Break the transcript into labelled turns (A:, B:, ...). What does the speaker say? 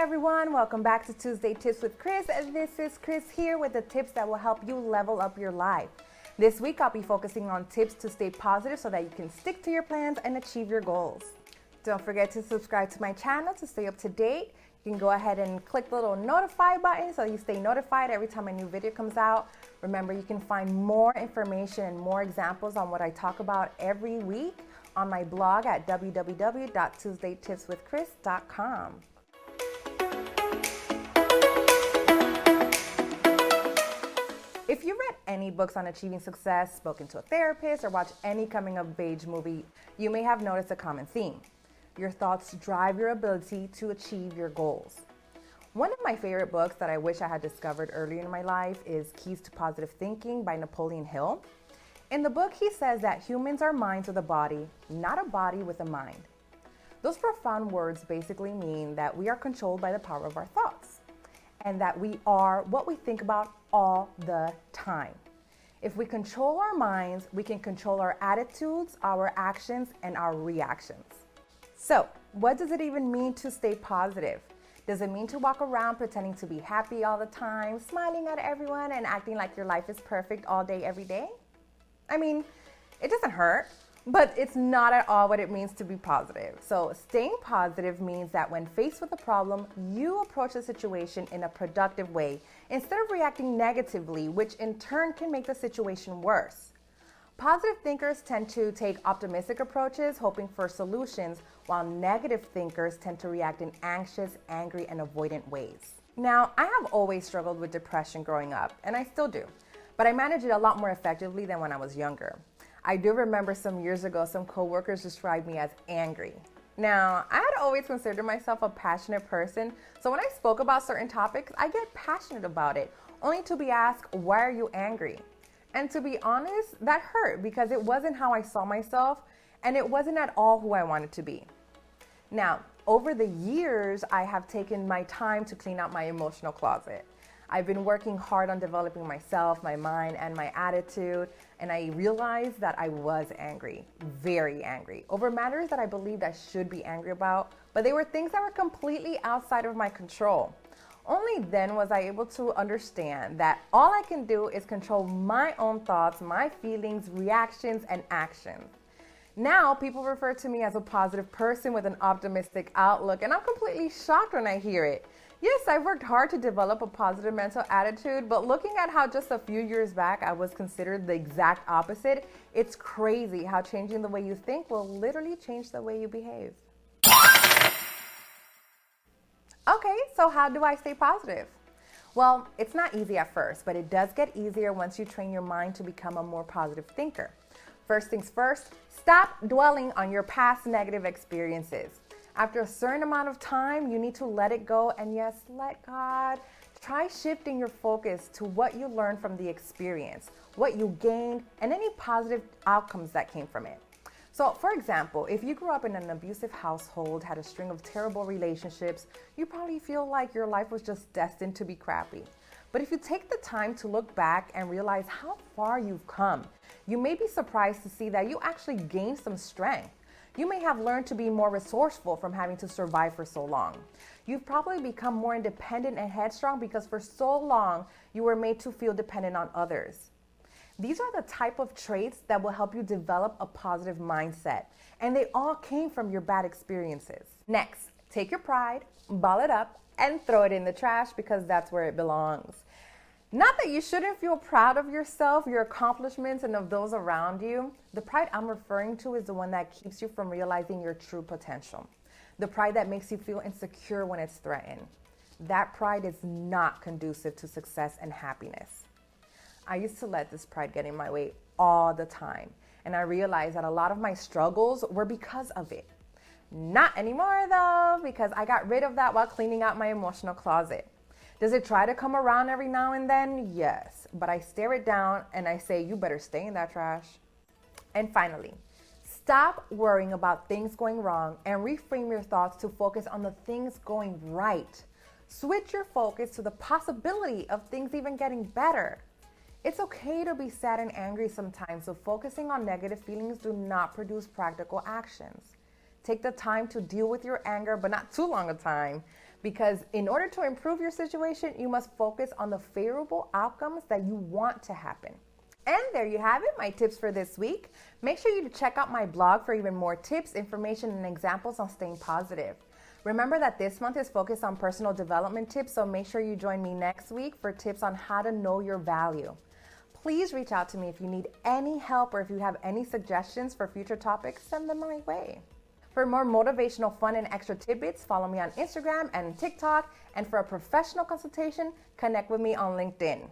A: everyone, welcome back to Tuesday Tips with Cris. This is Cris here with the tips that will help you level up your life. This week I'll be focusing on tips to stay positive so that you can stick to your plans and achieve your goals. Don't forget to subscribe to my channel to stay up to date. You can go ahead and click the little notify button so you stay notified every time a new video comes out. Remember, you can find more information and more examples on what I talk about every week on my blog at www.tuesdaytipswithcris.com. If you read any books on achieving success, spoken to a therapist, or watched any coming-of-age movie, you may have noticed a common theme. Your thoughts drive your ability to achieve your goals. One of my favorite books that I wish I had discovered earlier in my life is Keys to Positive Thinking by Napoleon Hill. In the book, he says that humans are minds with a body, not a body with a mind. Those profound words basically mean that we are controlled by the power of our thoughts, and that we are what we think about all the time. If we control our minds, we can control our attitudes, our actions, and our reactions. So, what does it even mean to stay positive? Does it mean to walk around pretending to be happy all the time, smiling at everyone, and acting like your life is perfect all day, every day? I mean, it doesn't hurt, but it's not at all what it means to be positive. So staying positive means that when faced with a problem, you approach the situation in a productive way instead of reacting negatively, which in turn can make the situation worse. Positive thinkers tend to take optimistic approaches, hoping for solutions, while negative thinkers tend to react in anxious, angry, and avoidant ways. Now, I have always struggled with depression growing up, and I still do, but I manage it a lot more effectively than when I was younger. I do remember some years ago, some coworkers described me as angry. Now, I had always considered myself a passionate person, so when I spoke about certain topics, I get passionate about it, only to be asked, why are you angry? And to be honest, that hurt because it wasn't how I saw myself, and it wasn't at all who I wanted to be. Now, over the years, I have taken my time to clean out my emotional closet. I've been working hard on developing myself, my mind, and my attitude, and I realized that I was angry, very angry, over matters that I believed I should be angry about, but they were things that were completely outside of my control. Only then was I able to understand that all I can do is control my own thoughts, my feelings, reactions, and actions. Now, people refer to me as a positive person with an optimistic outlook, and I'm completely shocked when I hear it. Yes, I've worked hard to develop a positive mental attitude, but looking at how just a few years back I was considered the exact opposite, it's crazy how changing the way you think will literally change the way you behave. Okay, so how do I stay positive? Well, it's not easy at first, but it does get easier once you train your mind to become a more positive thinker. First things first, stop dwelling on your past negative experiences. After a certain amount of time, you need to let it go, and yes, let God. Try shifting your focus to what you learned from the experience, what you gained, and any positive outcomes that came from it. So, for example, if you grew up in an abusive household, had a string of terrible relationships, you probably feel like your life was just destined to be crappy. But if you take the time to look back and realize how far you've come, you may be surprised to see that you actually gained some strength. You may have learned to be more resourceful from having to survive for so long. You've probably become more independent and headstrong because for so long you were made to feel dependent on others. These are the type of traits that will help you develop a positive mindset, and they all came from your bad experiences. Next, take your pride, ball it up, and throw it in the trash because that's where it belongs. Not that you shouldn't feel proud of yourself, your accomplishments, and of those around you. The pride I'm referring to is the one that keeps you from realizing your true potential. The pride that makes you feel insecure when it's threatened. That pride is not conducive to success and happiness. I used to let this pride get in my way all the time, and I realized that a lot of my struggles were because of it. Not anymore though, because I got rid of that while cleaning out my emotional closet. Does it try to come around every now and then? Yes, but I stare it down and I say, you better stay in that trash. And finally, stop worrying about things going wrong and reframe your thoughts to focus on the things going right. Switch your focus to the possibility of things even getting better. It's okay to be sad and angry sometimes, so focusing on negative feelings do not produce practical actions. Take the time to deal with your anger, but not too long a time. Because in order to improve your situation, you must focus on the favorable outcomes that you want to happen. And there you have it, my tips for this week. Make sure you check out my blog for even more tips, information, and examples on staying positive. Remember that this month is focused on personal development tips, so make sure you join me next week for tips on how to know your value. Please reach out to me if you need any help or if you have any suggestions for future topics, send them my way. For more motivational, fun, and extra tidbits, follow me on Instagram and TikTok. And for a professional consultation, connect with me on LinkedIn.